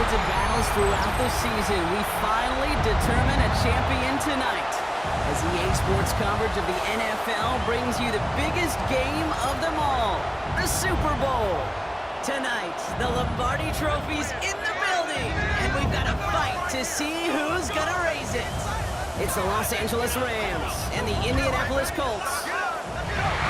hundreds of battles throughout the season, we finally determine a champion tonight. As EA Sports coverage of the NFL brings you the biggest game of them all, the Super Bowl. Tonight, the Lombardi Trophy's in the building, and we've got a fight to see who's gonna raise it. It's the Los Angeles Rams and the Indianapolis Colts.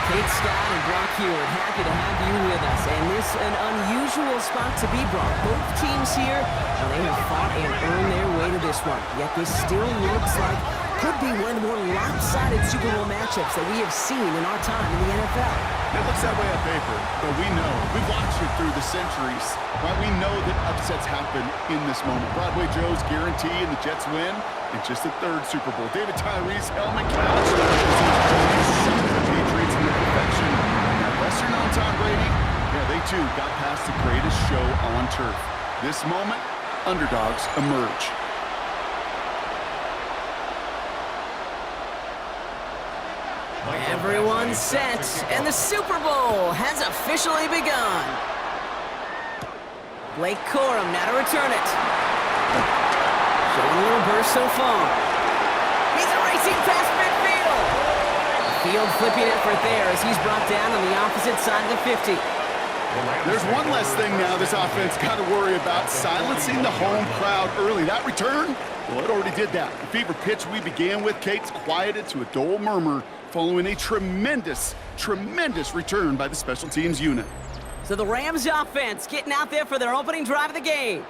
Kate Scott and Brock Hewitt, happy to have you with us. And this an unusual spot to be brought. Both teams here, and they have fought and earned their way to this one. Yet this still looks like could be one of the more lopsided Super Bowl matchups that we have seen in our time in the NFL. It looks that way on paper, but we know. We've watched it through the centuries. Right? We know that upsets happen in this moment. Broadway Joe's guarantee and the Jets win in just the third Super Bowl. David Tyree's helmet couch as the Patriots in their perfection. Now, lesser known Tom Brady, yeah, they too got past the greatest show on turf. This moment, underdogs emerge. Everyone's set, and the Super Bowl has officially begun. Blake Corum now to return it. Showing a little burst so far. He's racing past midfield. Field flipping effort there as he's brought down on the opposite side of the 50. There's one less thing now this offense got to worry about, silencing the home crowd early. That return, well, it already did that. The fever pitch we began with, Kate's quieted to a dull murmur following a tremendous return by the special teams unit. So the Rams offense getting out there for their opening drive of the game.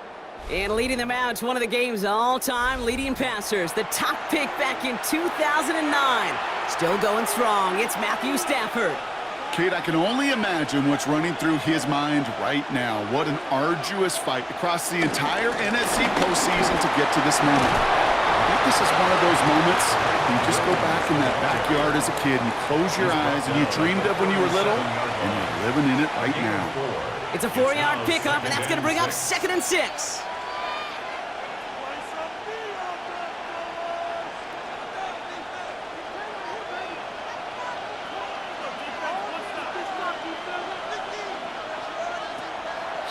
And leading them out to one of the game's all-time leading passers. The top pick back in 2009. Still going strong. It's Matthew Stafford. Kate, I can only imagine what's running through his mind right now. What an arduous fight across the entire NFC postseason to get to this moment. I think this is one of those moments you just go back in that backyard as a kid and close your eyes and you dreamed of when you were little, and you're living in it right now. It's a 4-yard pickup, and that's going to bring up 2nd and 6.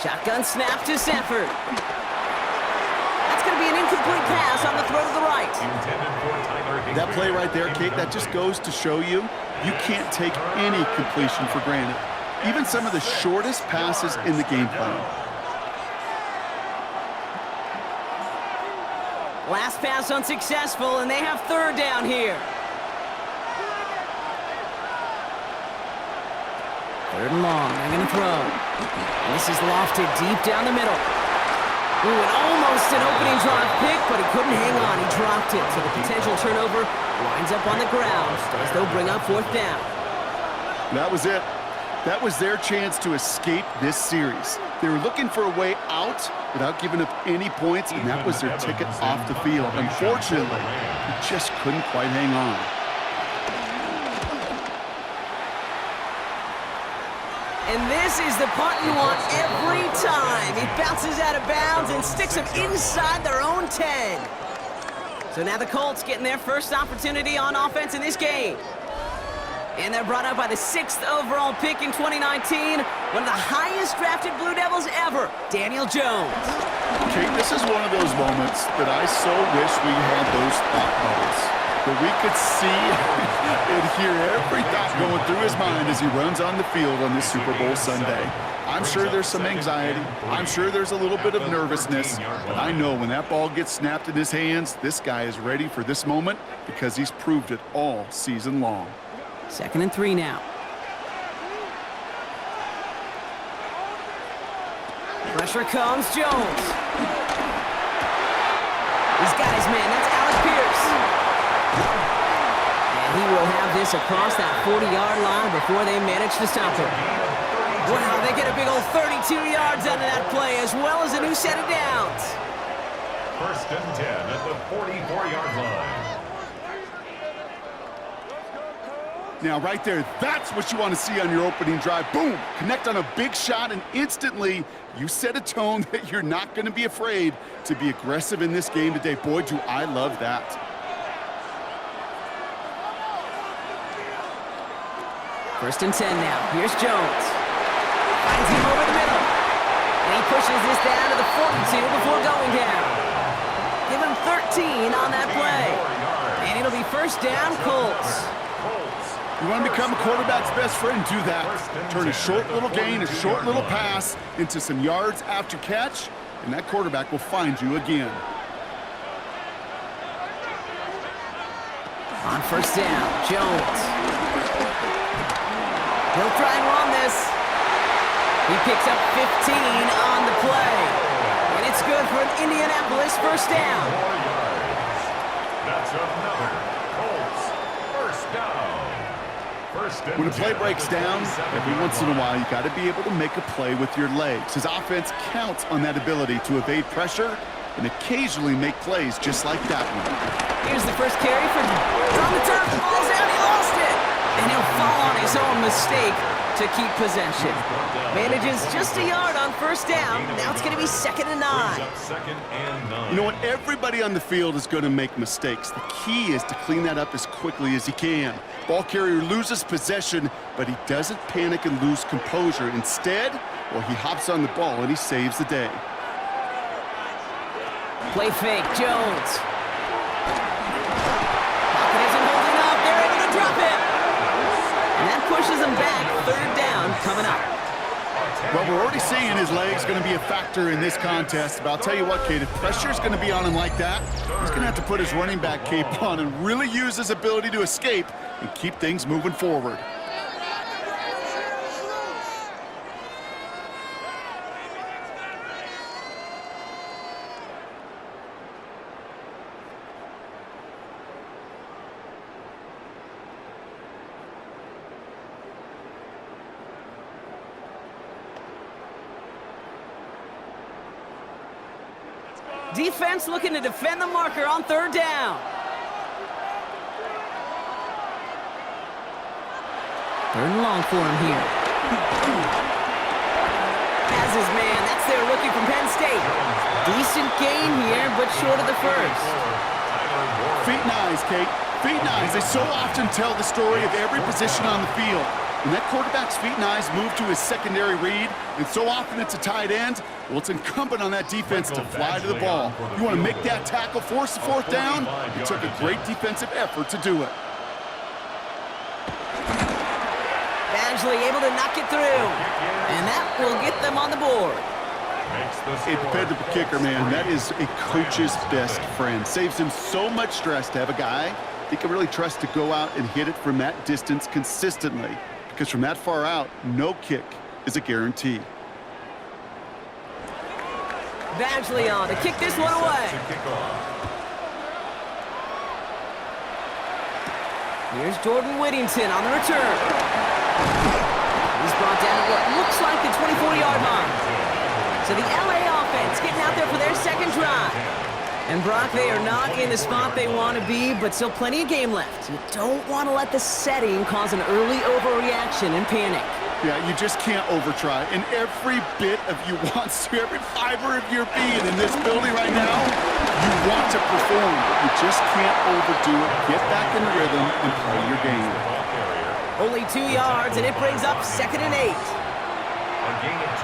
Shotgun snap to Stafford. That's going to be an incomplete pass on the throw to the right. That play right there, Kate, that just goes to show you, you can't take any completion for granted. Even some of the shortest passes in the game plan. Last pass unsuccessful, and they have 3rd down here. 3rd and long, they're going to throw. And this is lofted deep down the middle. Ooh, and almost an opening drive pick, but he couldn't hang on. He dropped it, so the potential turnover winds up on the ground as they'll bring up 4th down. That was it. That was their chance to escape this series. They were looking for a way out without giving up any points, and that was their ticket off the field. Unfortunately, they just couldn't quite hang on. And this is the punt you want every time. He bounces out of bounds and sticks him inside their own 10. So now the Colts getting their first opportunity on offense in this game. And they're brought up by the 6th overall pick in 2019. One of the highest drafted Blue Devils ever, Daniel Jones. Kate, this is one of those moments that I so wish we had those thought bubbles. That we could see and hear every thought going through his mind as he runs on the field on this Super Bowl Sunday. I'm sure there's some anxiety. I'm sure there's a little bit of nervousness. But I know when that ball gets snapped in his hands, this guy is ready for this moment because he's proved it all season long. 2nd and 3 now. Pressure comes, Jones. He's got his man. That's Alec Pierce. And he will have this across that 40-yard line before they manage to stop him. Wow, they get a big old 32 yards out of that play, as well as a new set of downs. 1st and 10 at the 44-yard line. Now, right there, that's what you want to see on your opening drive. Boom! Connect on a big shot, and instantly you set a tone that you're not going to be afraid to be aggressive in this game today. Boy, do I love that. First and 10 now. Here's Jones. Finds him over the middle. And he pushes this down to the 42 before going down. Give him 13 on that play. And it'll be first down, Colts. You want to become a quarterback's best friend, do that. Turn a short little gain, a short little pass into some yards after catch, and that quarterback will find you again. On first down, Jones. He'll try and run this. He picks up 15 on the play. And it's good for an Indianapolis first down. That's another Colts first down. When a play breaks down, every once in a while, you got to be able to make a play with your legs. His offense counts on that ability to evade pressure and occasionally make plays just like that one. Here's the first carry for on the turf. Ball's out. He lost it. And he'll fall on his own mistake to keep possession. Manages just a yard on first down. Now it's going to be 2nd and 9. You know what? Everybody on the field is going to make mistakes. The key is to clean that up as quickly as he can. Ball carrier loses possession, but he doesn't panic and lose composure. Instead, well, he hops on the ball and he saves the day. Play fake, Jones. Pocket isn't holding up. They're able to drop it. And that pushes him back. 3rd down coming up. Well, we're already seeing his legs going to be a factor in this contest. But I'll tell you what, Kate, if pressure is going to be on him like that, he's going to have to put his running back cape on and really use his ability to escape and keep things moving forward. Defense looking to defend the marker on 3rd down. 3rd and long for him here. Has his man. That's their rookie from Penn State. Decent gain here, but short of the first. Feet and eyes, Kate. Feet and eyes. They so often tell the story of every position on the field. When that quarterback's feet and eyes move to his secondary read, and so often it's a tight end, well, it's incumbent on that defense to fly to the ball. You want to make that tackle, force the 4th down? It took a great defensive effort to do it. Badgley able to knock it through. And that will get them on the board. A dependable kicker, man. That is a coach's best friend. Saves him so much stress to have a guy he can really trust to go out and hit it from that distance consistently. Because from that far out, no kick is a guarantee. Badgley on to kick this one away. Here's Jordan Whittington on the return. He's brought down at what looks like the 24-yard line. So the LA offense getting out there for their 2nd drive. And Brock, they are not in the spot they want to be, but still plenty of game left. You don't want to let the setting cause an early overreaction and panic. Yeah, you just can't overtry. And every bit of you wants to, every fiber of your being in this building right now, you want to perform. But you just can't overdo it. Get back in rhythm and play your game. Only 2 yards, and it brings up 2nd and 8.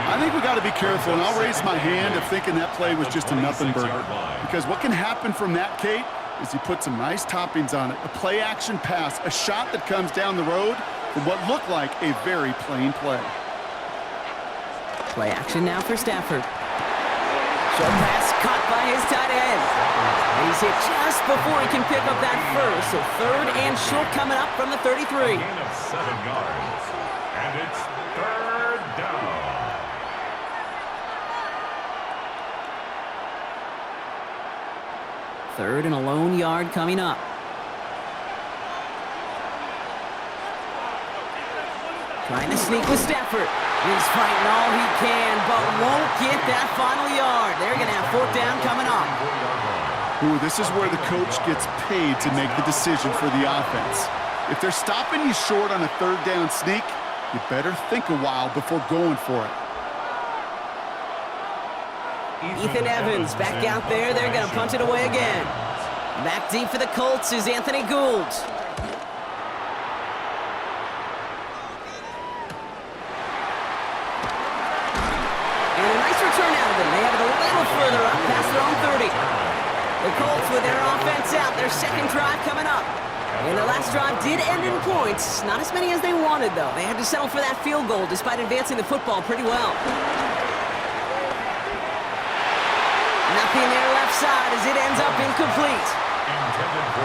I think we got to be careful, and I'll raise my hand of thinking that play was just a nothing burger. Because what can happen from that, Kate, is you put some nice toppings on it. A play-action pass, a shot that comes down the road from what looked like a very plain play. Play action now for Stafford. Short pass caught by his tight end. He's hit just before he can pick up that first. So 3rd and short coming up from the 33. A gain of 7 yards. And it's 3rd down. 3rd and a lone yard coming up. Trying to sneak with Stafford. He's fighting all he can, but won't get that final yard. They're going to have 4th down coming up. Ooh, this is where the coach gets paid to make the decision for the offense. If they're stopping you short on a 3rd down sneak, you better think a while before going for it. Ethan Evans back out there. They're going to punt it away again. Back deep for the Colts is Anthony Gould. And a nice return out of them. They have it a little further up past their own 30. The Colts with their offense out. Their second drive coming up. And their last drive did end in points. Not as many as they wanted, though. They had to settle for that field goal despite advancing the football pretty well. Nothing there left side as it ends up incomplete.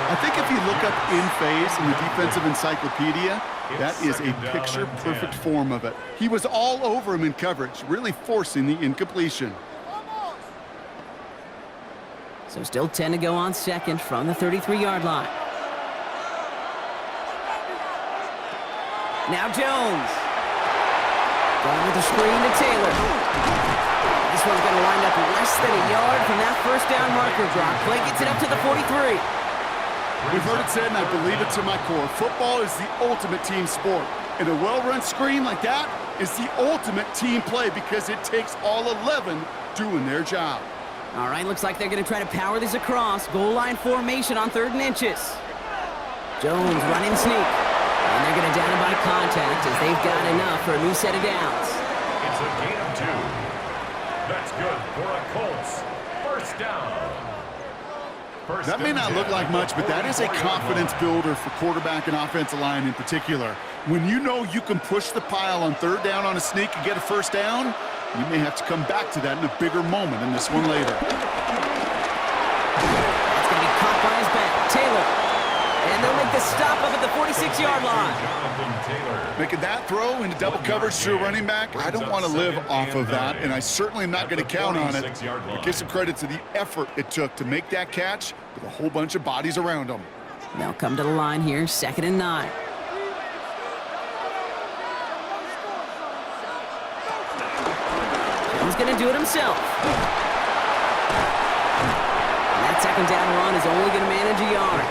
I think if you look up in phase in the defensive encyclopedia, that is a picture-perfect form of it. He was all over him in coverage, really forcing the incompletion. So still 10 to go on second from the 33-yard line. Now Jones. Going with the screen to Taylor. This one's going to wind up less than a yard from that first down marker. Brock Play gets it up to the 43. We've heard it said, and I believe it to my core, football is the ultimate team sport. And a well-run screen like that is the ultimate team play because it takes all 11 doing their job. All right, looks like they're going to try to power this across. Goal line formation on 3rd and inches. Jones running sneak. And they're going to down it by contact as they've got enough for a new set of downs. It's a gain of 2. That's good for a Colts. First down. That may not look like much, but that is a confidence builder for quarterback and offensive line in particular. When you know you can push the pile on 3rd down on a sneak and get a first down, you may have to come back to that in a bigger moment in this one later. That's going to be caught by his back. Taylor. And they'll make the stop up at the 46-yard line. Making that throw into double coverage to a running back, I don't want to live off of that, and I certainly am not going to count on it. But give some credit to the effort it took to make that catch with a whole bunch of bodies around him. They'll come to the line here, 2nd and 9. He's going to do it himself. And that 2nd down run is only going to manage a yard.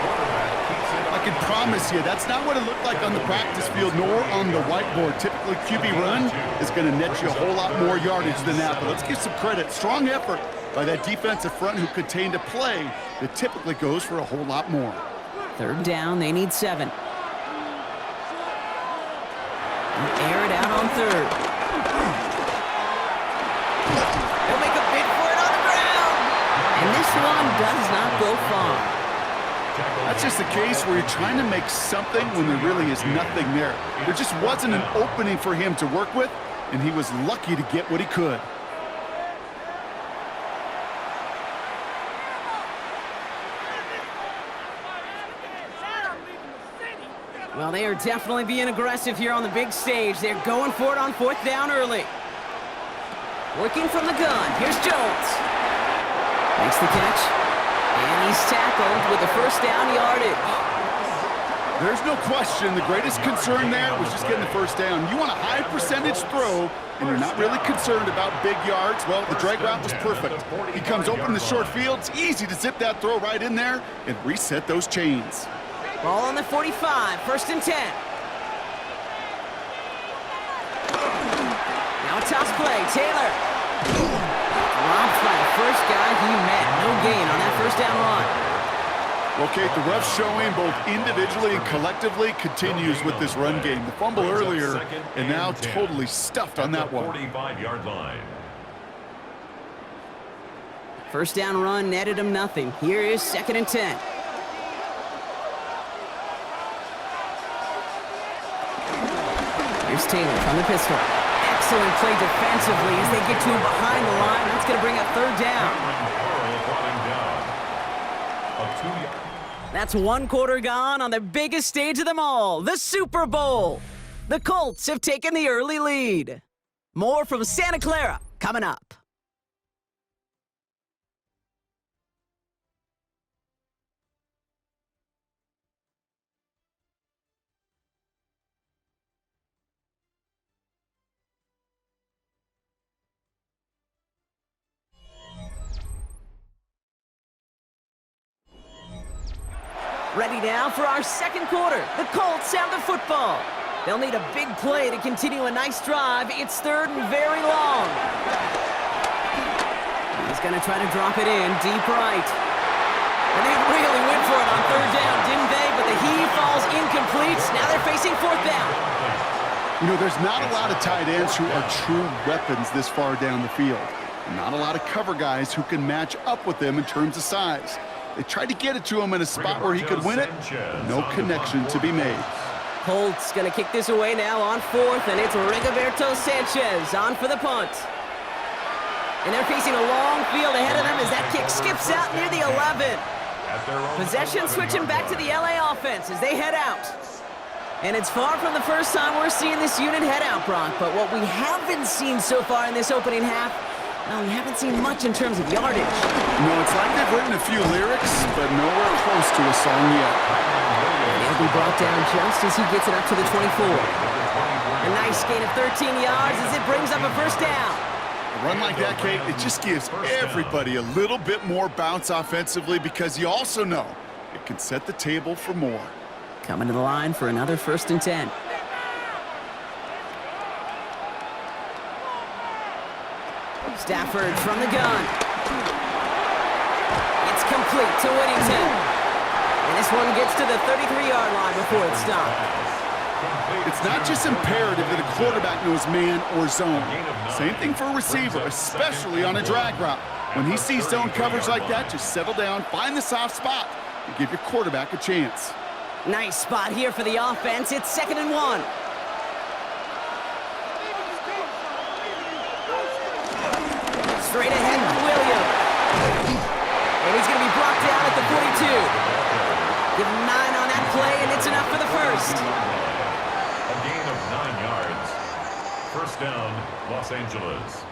I can promise you, that's not what it looked like on the practice field nor on the whiteboard. Typically, QB run is going to net you a whole lot more yardage than that. But let's give some credit. Strong effort by that defensive front who contained a play that typically goes for a whole lot more. 3rd down, they need 7. And air it out on 3rd. They'll make a bid for it on the ground. And this one does not go far. That's just the case where you're trying to make something when there really is nothing there. There just wasn't an opening for him to work with, and he was lucky to get what he could. Well, they are definitely being aggressive here on the big stage. They're going for it on 4th down early. Working from the gun. Here's Jones. Makes the catch. And he's tackled with the first down yardage. There's no question the greatest concern there was just getting the first down. You want a high percentage throw, and you're not really concerned about big yards. Well, the drag route was perfect. He comes open in the short field. It's easy to zip that throw right in there and reset those chains. Ball on the 45, 1st and 10. Now a toss play, Taylor. Dropped by the first guy he met. No gain on that first down run. Well, Kate, the refs showing both individually and collectively continues with this run game. The fumble earlier and now totally stuffed on that one. 45-yard line. First down run netted him nothing. Here is 2nd and 10. Here's Taylor from the pistol. Excellent play defensively as they get to him behind the line. That's going to bring up 3rd down. That's 1 quarter gone on the biggest stage of them all, the Super Bowl. The Colts have taken the early lead. More from Santa Clara coming up. Ready now for our 2nd quarter. The Colts have the football. They'll need a big play to continue a nice drive. It's 3rd and very long. He's going to try to drop it in deep right. And they really went for it on 3rd down, didn't they? But the heave falls incomplete. Now they're facing 4th down. You know, there's not a lot of tight ends who are true weapons this far down the field. Not a lot of cover guys who can match up with him in terms of size. They tried to get it to him in a spot where he could win it. No connection to be made. Colts going to kick this away now on 4th, and it's Rigoberto Sanchez on for the punt. And they're facing a long field ahead of them as that kick skips out near the 11. Possession switching back to the LA offense as they head out. And it's far from the first time we're seeing this unit head out, Brock, but what we haven't seen so far in this opening half, well, we haven't seen much in terms of yardage. No, it's like they've written a few lyrics, but nowhere close to a song yet. And he'll be brought down just as he gets it up to the 24. A nice gain of 13 yards as it brings up a first down. A run like that, Kate, it just gives everybody a little bit more bounce offensively because you also know it can set the table for more. Coming to the line for another 1st and 10. Stafford from the gun. It's complete to Whittington. And this one gets to the 33-yard line before it's stopped. It's not just imperative that a quarterback knows man or zone. Same thing for a receiver, especially on a drag route. When he sees zone coverage like that, just settle down, find the soft spot, and give your quarterback a chance. Nice spot here for the offense. It's 2nd and 1. Straight ahead with Williams. And he's going to be brought down at the 42. Give him 9 on that play, and it's enough for the first. A gain of 9 yards. First down, Los Angeles.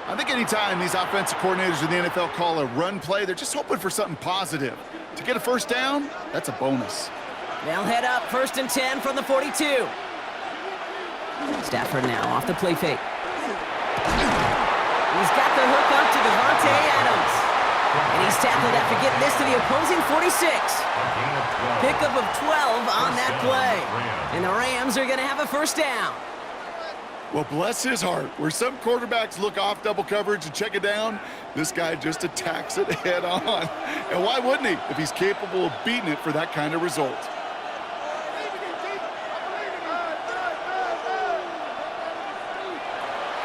I think anytime these offensive coordinators in the NFL call a run play, they're just hoping for something positive. To get a first down, that's a bonus. They'll head up 1st and 10 from the 42. Stafford now off the play fake. He's got the hook up to Devontae Adams. And he's tackled after getting this to the opposing 46. Pickup of 12 on that play. And the Rams are going to have a first down. Well, bless his heart. Where some quarterbacks look off double coverage and check it down, this guy just attacks it head on. And why wouldn't he if he's capable of beating it for that kind of result?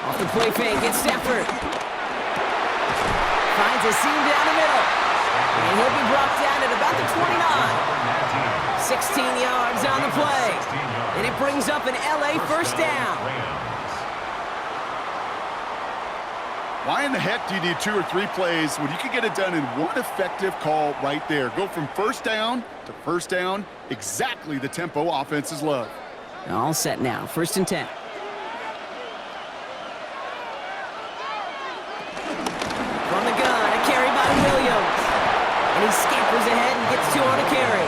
Off the play fake, it's Stafford. Finds a seam down the middle. And he'll be brought down at about the 29. 16 yards on the play. And it brings up an LA first down. Why in the heck do you need 2 or 3 plays when you can get it done in one effective call right there? Go from first down to first down, exactly the tempo offenses love. All set now, 1st and 10. From the gun, a carry by Williams. And he scampers ahead and gets 2 on a carry.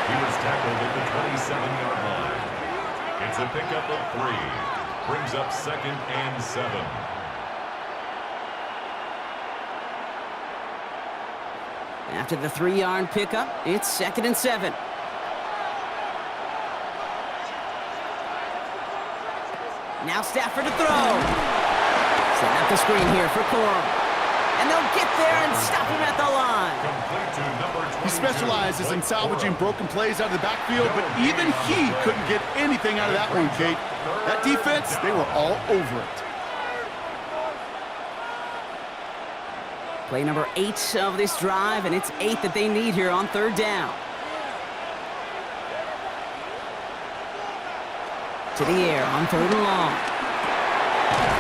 He was tackled at the 27-yard line. It's a pickup of 3. Brings up 2nd and 7. After the 3-yard pickup, it's 2nd and 7. Now Stafford to throw. Setting up the screen here for Corum. And they'll get there and stop him at the line. He specializes in salvaging broken plays out of the backfield, but even he couldn't get anything out of that one, Kate. That defense, they were all over it. Play number 8 of this drive, and it's 8 that they need here on 3rd down. To the air on 3rd and long.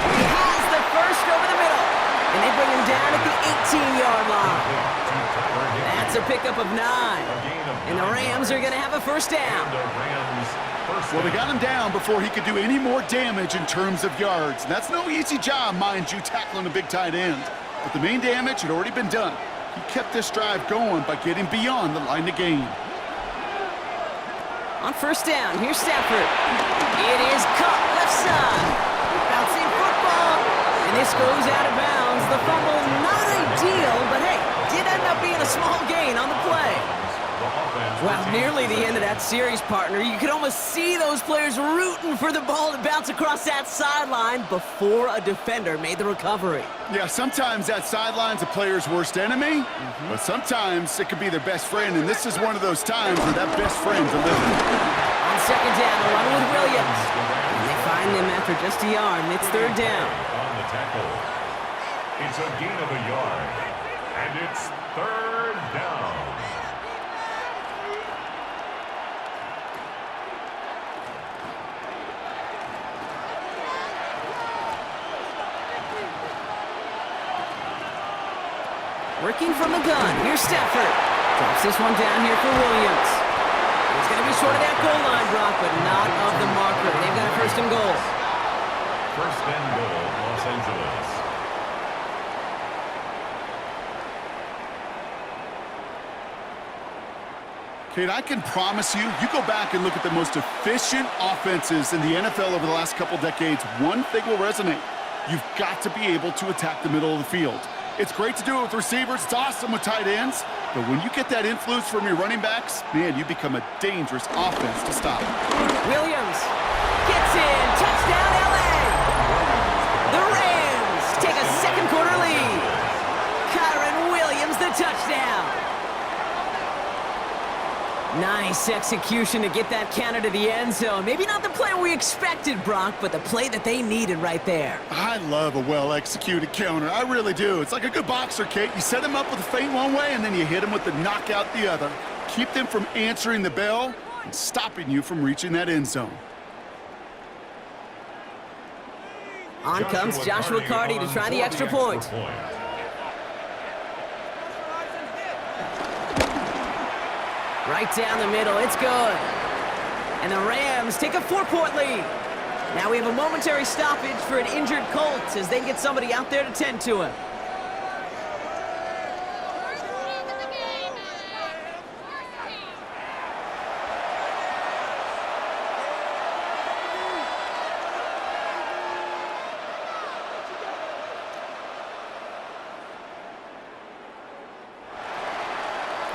He has the first over the middle, and they bring him down at the 18-yard line. That's a pickup of 9, and the Rams are going to have a first down. Well, they got him down before he could do any more damage in terms of yards. And that's no easy job, mind you, tackling a big tight end. But the main damage had already been done. He kept this drive going by getting beyond the line of gain. On 1st down, here's Stafford. It is caught left side. Bouncing football. And this goes out of bounds. The fumble, not ideal, but hey, did end up being a small gain on the play. Well, nearly the end of that series, partner. You could almost see those players rooting for the ball to bounce across that sideline before a defender made the recovery. Yeah, sometimes that sideline's a player's worst enemy, but sometimes it could be their best friend, and this is one of those times where that best friend's a living. On 2nd down, a run with Williams. And they find him after just a yard, and it's 3rd down. On the tackle. It's a gain of a yard. And it's third down. Working from the gun. Here's Stafford. Drops this one down here for Williams. He's going to be short of that goal line, Brock, but not of the marker. They've got a first and goal. First and goal, Los Angeles. Kate, I can promise you, you go back and look at the most efficient offenses in the NFL over the last couple decades, one thing will resonate. You've got to be able to attack the middle of the field. It's great to do it with receivers. It's awesome with tight ends. But when you get that influence from your running backs, man, you become a dangerous offense to stop. Williams gets in. Touchdown, L.A. The Rams take a second quarter lead. Kyron Williams, the touchdown. Nice execution to get that counter to the end zone. Maybe not the play we expected, Brock, but the play that they needed right there. I love a well-executed counter. I really do. It's like a good boxer, Kate. You set him up with a feint one way, and then you hit him with the knockout the other. Keep them from answering the bell and stopping you from reaching that end zone. On comes Joshua Carty to try the extra point. Right down the middle, it's good. And the Rams take a 4-point lead. Now we have a momentary stoppage for an injured Colts as they get somebody out there to tend to him.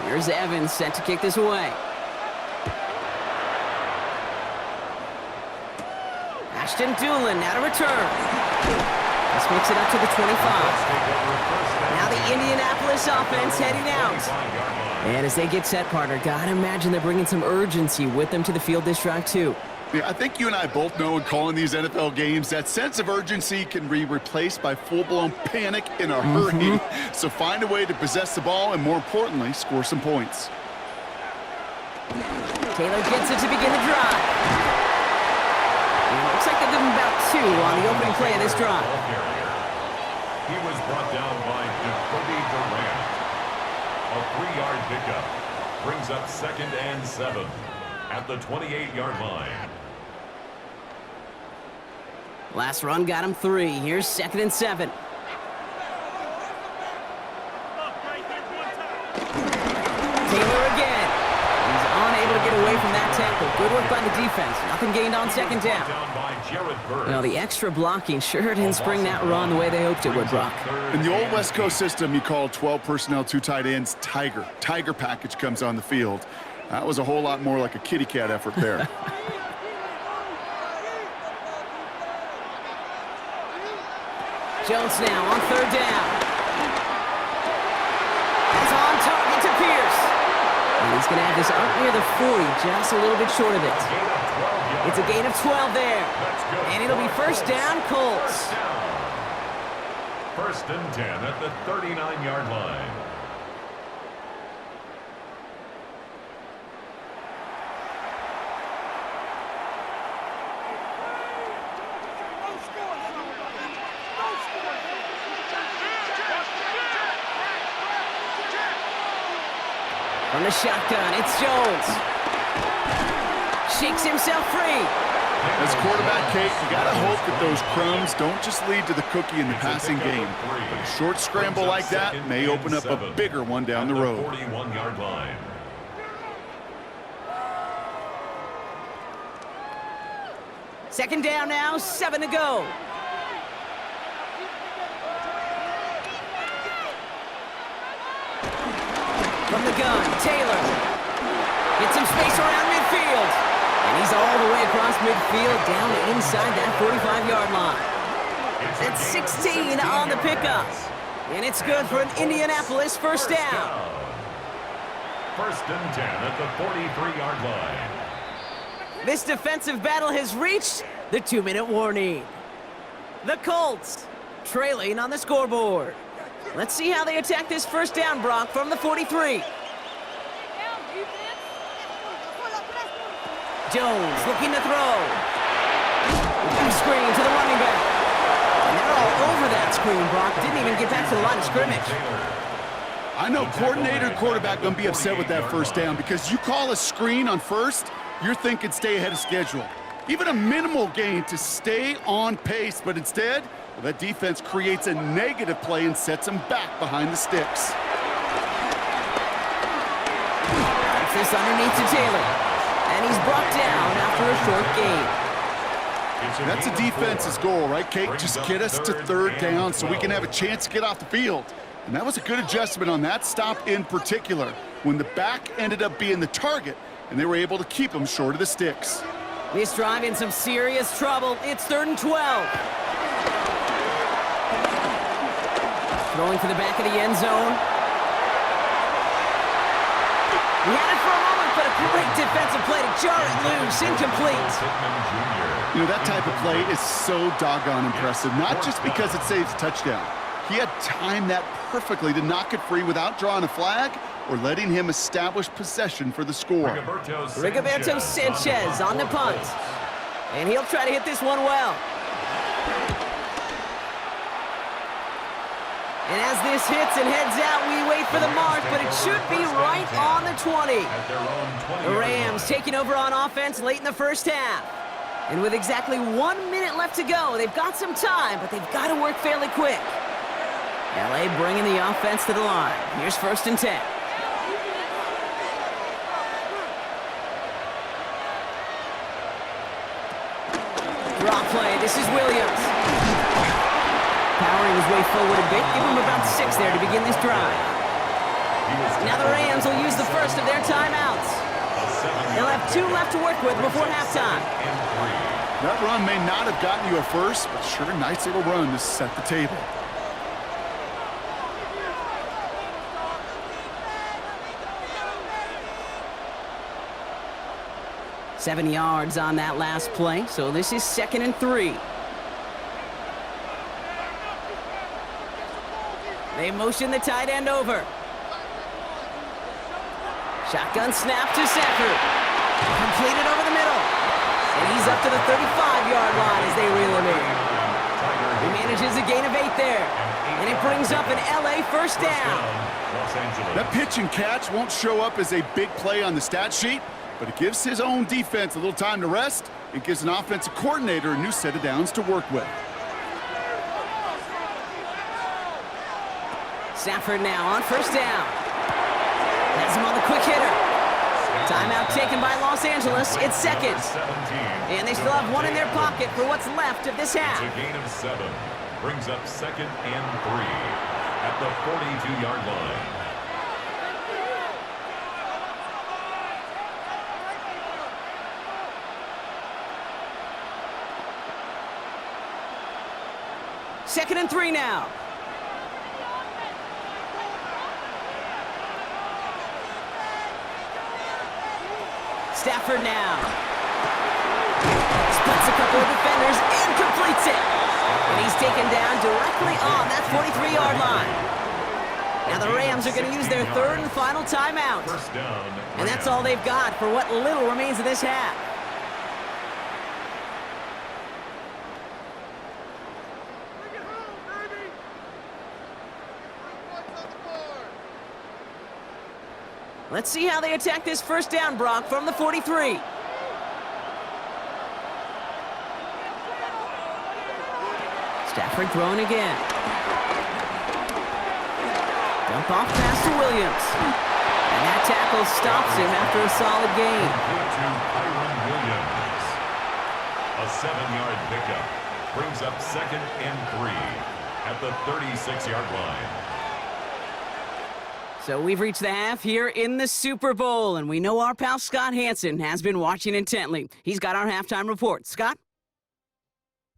Here's Evans set to kick this away. Ashton Doolin now to return. This makes it up to the 25. Now the Indianapolis offense heading out. And as they get set, partner, gotta imagine they're bringing some urgency with them to the field this drive too. Yeah, I think you and I both know in calling these NFL games that sense of urgency can be replaced by full-blown panic in a hurry. So find a way to possess the ball and, more importantly, score some points. Taylor gets it to begin the drive. And it looks like they'll give him about 2 on the opening play of this drive. He was brought down by Jacoby Durant. A 3-yard pickup brings up 2nd and 7 at the 28-yard line. Last run got him 3. Here's 2nd and 7. Taylor again. He's unable to get away from that tackle. Good work by the defense. Nothing gained on 2nd down. Well, the extra blocking sure didn't spring that run the way they hoped it would, Brock. In the old West Coast system, you call 12 personnel, 2 tight ends, Tiger. Tiger package comes on the field. That was a whole lot more like a kitty cat effort there. Jones now on 3rd down. It's on target to Pierce. And he's going to have this up near the 40, just a little bit short of it. It's a gain of 12 there. And it'll be 1st down, Colts. 1st and 10 at the 39-yard line. From the shotgun, it's Jones. Shakes himself free. As quarterback, Kate, you got to hope that those crumbs don't just lead to the cookie in the passing game. But a short scramble like that may open up a bigger one down the road. 41-yard line. Second down now, 7 to go. From the gun, Taylor gets some space around midfield. And he's all the way across midfield down to inside that 45-yard line. That's 16 on the pickup. And it's good for an Indianapolis 1st down. 1st and 10 at the 43-yard line. This defensive battle has reached the 2-minute warning. The Colts trailing on the scoreboard. Let's see how they attack this first down, Brock, from the 43. Jones looking to throw. New screen to the running back. And they're all over that screen, Brock. Didn't even get back to the line of scrimmage. I know coordinator and quarterback going to be upset with that first down because you call a screen on first, you're thinking stay ahead of schedule. Even a minimal gain to stay on pace, but instead, well, that defense creates a negative play and sets them back behind the sticks. That's this underneath to Taylor. And he's brought down after a short gain. That's a defense's goal, right, Kate? Just get us to third down so we can have a chance to get off the field. And that was a good adjustment on that stop in particular, when the back ended up being the target, and they were able to keep him short of the sticks. This drive in some serious trouble. It's 3rd and 12. Throwing to the back of the end zone. He had it for a moment, but a great defensive play to jar it loose. Incomplete. You know, that type of play is so doggone impressive, not just because it saves a touchdown. He had timed that perfectly to knock it free without drawing a flag or letting him establish possession for the score. Rigoberto Sanchez on the punt. And he'll try to hit this one well. And as this hits and heads out, we wait for the mark, but it should be right on the 20. The Rams taking over on offense late in the first half. And with exactly 1 minute left to go, they've got some time, but they've got to work fairly quick. LA bringing the offense to the line. Here's 1st and 10. Draw play. This is Williams. Powering his way forward a bit. Give him about 6 there to begin this drive. Now the Rams will use the first of their timeouts. They'll have 2 left to work with before halftime. That run may not have gotten you a first, but sure, nice little run to set the table. Seven yards on that last play, so this is 2nd and 3. They motion the tight end over. Shotgun snap to Safford. Completed over the middle. And he's up to the 35-yard line as they reel him in. He manages a gain of 8 there. And it brings up an LA first down. That pitch and catch won't show up as a big play on the stat sheet, but it gives his own defense a little time to rest. It gives an offensive coordinator a new set of downs to work with. Safford now on first down. Has him on the quick hitter. Timeout taken by Los Angeles. It's 2nd. And they still have 1 in their pocket for what's left of this half. It's a gain of 7. Brings up 2nd and 3 at the 42-yard line. Second and 3 now. Stafford now. Splits a couple of defenders and completes it. And he's taken down directly on that 43-yard line. Now the Rams are going to use their 3rd and final timeout. And that's all they've got for what little remains of this half. Let's see how they attack this first down, Brock, from the 43. Stafford throwing again. Dump off pass to Williams. And that tackle stops him after a solid gain. A 7-yard pickup brings up 2nd and 3 at the 36-yard line. So we've reached the half here in the Super Bowl, and we know our pal Scott Hansen has been watching intently. He's got our halftime report. Scott?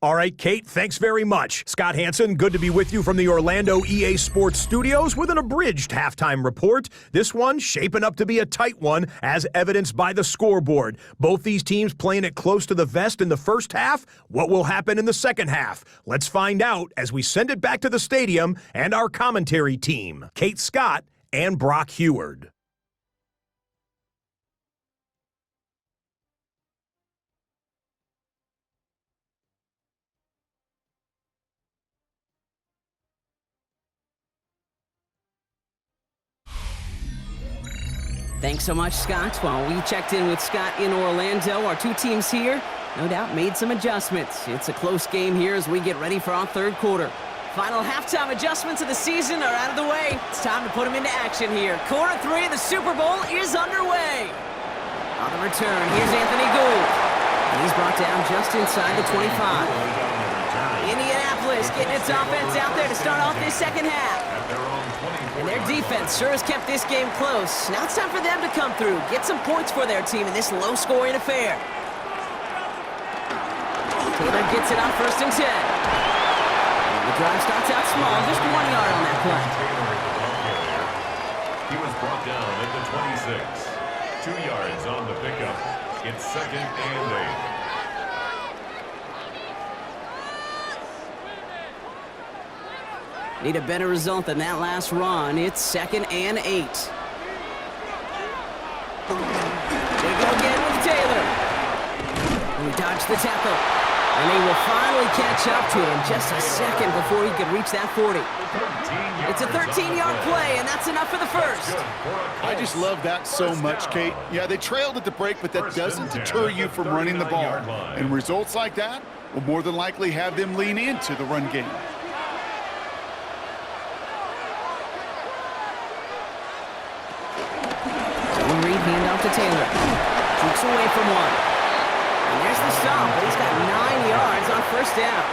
All right, Kate, thanks very much. Scott Hansen, good to be with you from the Orlando EA Sports Studios with an abridged halftime report. This one shaping up to be a tight one, as evidenced by the scoreboard. Both these teams playing it close to the vest in the first half. What will happen in the second half? Let's find out as we send it back to the stadium and our commentary team, Kate Scott and Brock Heward. Thanks so much, Scott. While we checked in with Scott in Orlando, our two teams here, no doubt, made some adjustments. It's a close game here as we get ready for our third quarter. Final halftime adjustments of the season are out of the way. It's time to put them into action here. Quarter 3 of the Super Bowl is underway. On the return, here's Anthony Gould. And he's brought down just inside the 25. Indianapolis getting its offense out there to start off this second half. And their defense sure has kept this game close. Now it's time for them to come through, get some points for their team in this low-scoring affair. Taylor gets it on 1st and 10. And the drive starts out small, just 1 yard on that play. He was brought down at the 26. 2 yards on the pickup. It's 2nd and 8. Need a better result than that last run. It's 2nd and 8. They go again with Taylor. He dodged the tackle. And they will finally catch up to him just a second before he could reach that 40. It's a 13-yard play, and that's enough for the first. I just love that so much, Kate. Yeah, they trailed at the break, but that doesn't deter you from running the ball. And results like that will more than likely have them lean into the run game. Reed handoff to Taylor. Shoots away from one. And there's the stop, but he's got 9 yards on 1st down.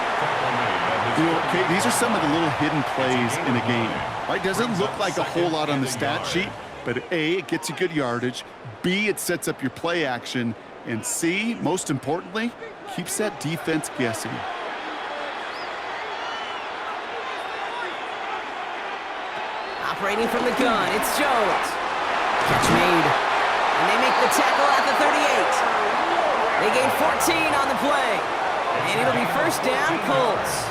You know, Kate, these are some of the little hidden plays in a game. Right? Doesn't look like a whole lot on the stat sheet, but A, it gets you good yardage. B, it sets up your play action. And C, most importantly, keeps that defense guessing. Operating from the gun, it's Jones. Catch made. And they make the tackle at the 38. They gain 14 on the play. And it'll be 1st down, Colts.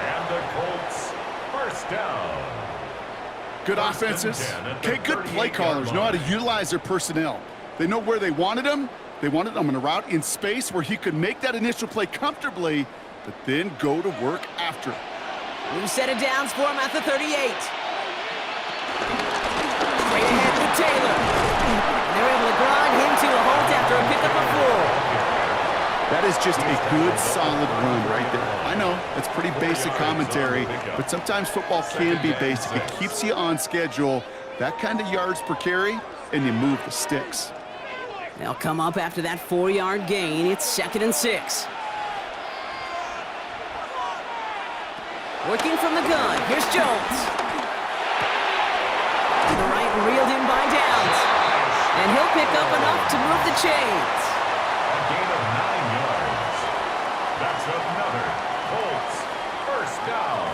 And the Colts, 1st down. Good offenses. Okay, good play callers know how to utilize their personnel. They know where they wanted them. They wanted them on a route in space where he could make that initial play comfortably, but then go to work after. New set of downs for him at the 38. Straight ahead with Taylor. And they're able to grind him to a halt after a pickup of 4. That is just a good, solid run right there. I know, it's pretty basic commentary, but sometimes football can be basic. It keeps you on schedule, that kind of yards per carry, and you move the sticks. They'll come up after that 4-yard gain. It's 2nd and 6. Working from the gun, here's Jones. To the right, reeled in by Downs. And he'll pick up enough to move the chains. A gain of 9 yards. That's another Colts 1st down.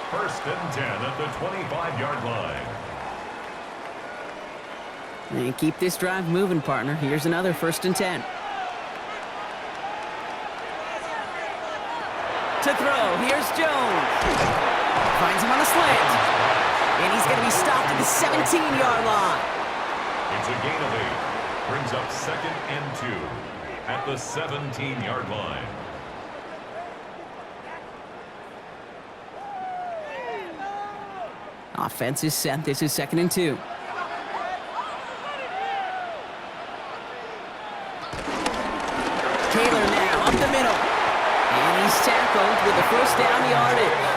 1st and 10 at the 25-yard line. And keep this drive moving, partner. Here's another 1st and 10. To throw, here's Jones. Finds him on a slant. And he's going to be stopped at the 17-yard line. It's a gain of 8. Brings up 2nd and 2 at the 17-yard line. Offense is set. This is 2nd and 2. Taylor now up the middle. And he's tackled with the 1st down yardage.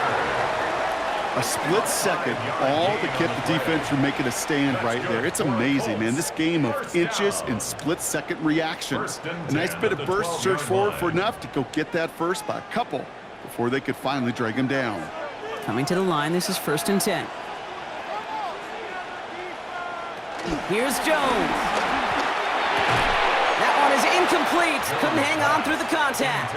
A split second, all that kept the defense from making a stand right there. It's amazing, man. This game of inches and split-second reactions. A nice bit of burst, surge forward for enough to go get that first by a couple before they could finally drag him down. Coming to the line, this is 1st and 10. Here's Jones. That one is Incomplete. Couldn't hang on through the contact.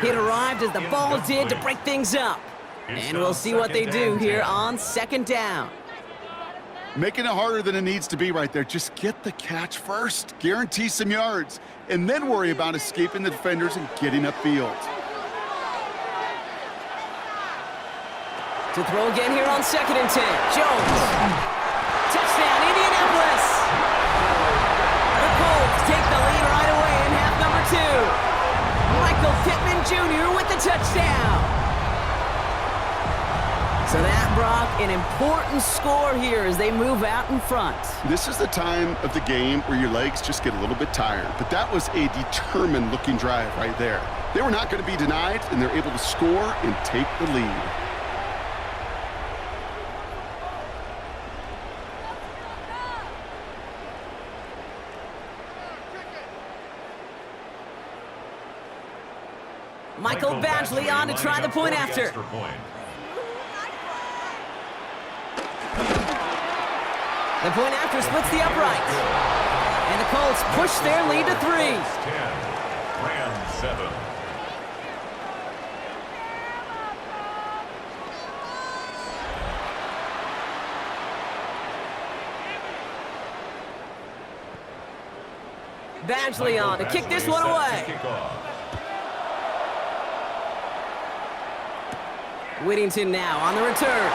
It arrived as the ball did to break things up. And we'll see what they do here on second down. Making it harder than it needs to be right there. Just get the catch first. Guarantee some yards. And then worry about escaping the defenders and getting upfield. To throw again here on 2nd and 10. Jones. Touchdown, Indianapolis. The Colts take the lead right away in half number 2. Michael Pittman Jr. with the touchdown. So that, Brock, an important score here as they move out in front. This is the time of the game where your legs just get a little bit tired. But that was a determined-looking drive right there. They were not going to be denied, and they're able to score and take the lead. Michael Badgley on to try the point after. The point after splits the upright. And the Colts push their lead to 3. 10, Rams 7. Badgley on to kick this one away. Whittington now on the return.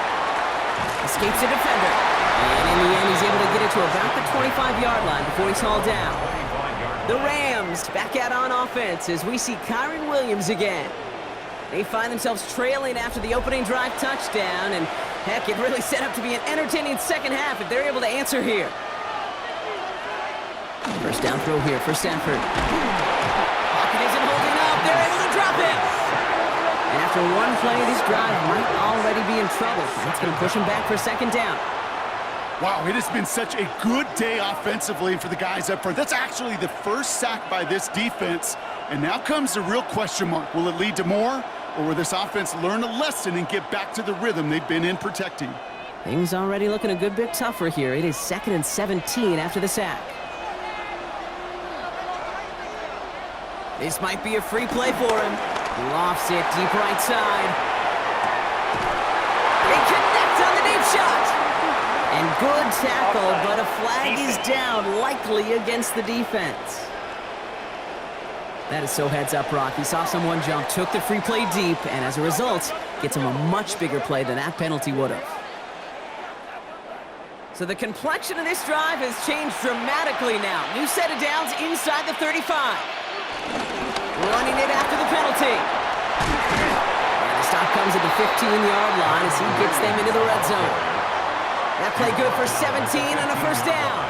Escapes the defender. And in the end, he's able to get it to about the 25-yard line before he's hauled down. The Rams back out on offense as we see Kyron Williams again. They find themselves trailing after the opening drive touchdown, and heck, it really set up to be an entertaining second half if they're able to answer here. First down throw here for Stafford. Pocket isn't holding up. They're able to drop it. And after one play, this drive might already be in trouble. That's going to push him back for second down. Wow, it has been such a good day offensively for the guys up front. That's actually the first sack by this defense. And now comes the real question mark. Will it lead to more? Or will this offense learn a lesson and get back to the rhythm they've been in protecting? Things already looking a good bit tougher here. It is 2nd and 17 after the sack. This might be a free play for him. He lofts it deep right side. They connect on the deep shot. And good tackle, but a flag is down, likely against the defense. That is so heads up, Brock. He saw someone jump, took the free play deep, and as a result, gets him a much bigger play than that penalty would have. So the complexion of this drive has changed dramatically now. New set of downs inside the 35. Running it after the penalty. And the stop comes at the 15-yard line as he gets them into the red zone. That play good for 17 on a first down.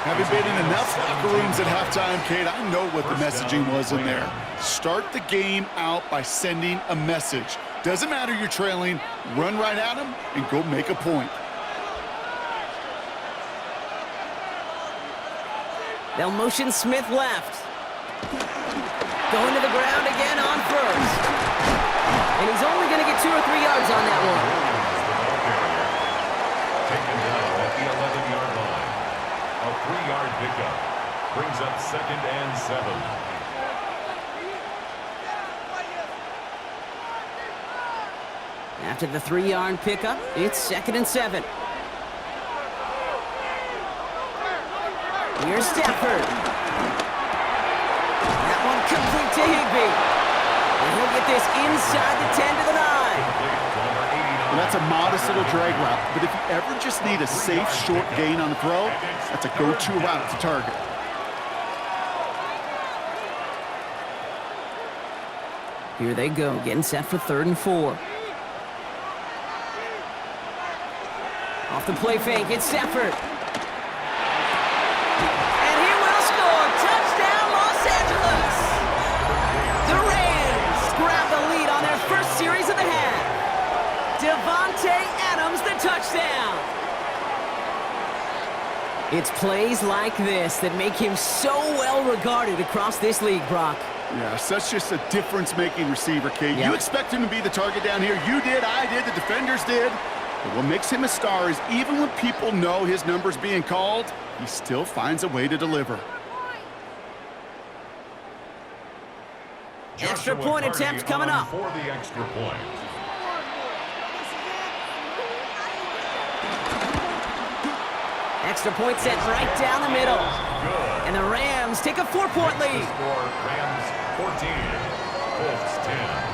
Having been in enough locker rooms at halftime, Kate, I know what the messaging was in there. Start the game out by sending a message. Doesn't matter you're trailing, run right at them and go make a point. They'll motion Smith left. Going to the ground again on first. And he's only going to get 2 or 3 yards on that one. Taken down at the 11-yard line. A 3-yard pickup brings up 2nd and 7. After the 3-yard pickup, it's 2nd and 7. Here's Stafford. That one complete to Higbee. And he'll get this inside the 10 to the 9. Well, that's a modest little drag route, but if you ever just need a safe, short gain on the throw, that's a go-to route to target. Here they go, getting set for 3rd and 4. Off the play fake, it's Stafford. And he will score. Touchdown, Los Angeles. The Rams grab the lead on their first series of the half. Devontae Adams, the touchdown. It's plays like this that make him so well regarded across this league, Brock. Yeah, such just a difference-making receiver, Kate. Yep. You expect him to be the target down here. You did, I did, the defenders did. But what makes him a star is even when people know his number's being called, he still finds a way to deliver. Extra Joshua point Carty attempt coming on up. for the extra point. Extra point set right down the middle. Good. And the Rams take a 4-point The lead. score, Rams 14, Colts 10.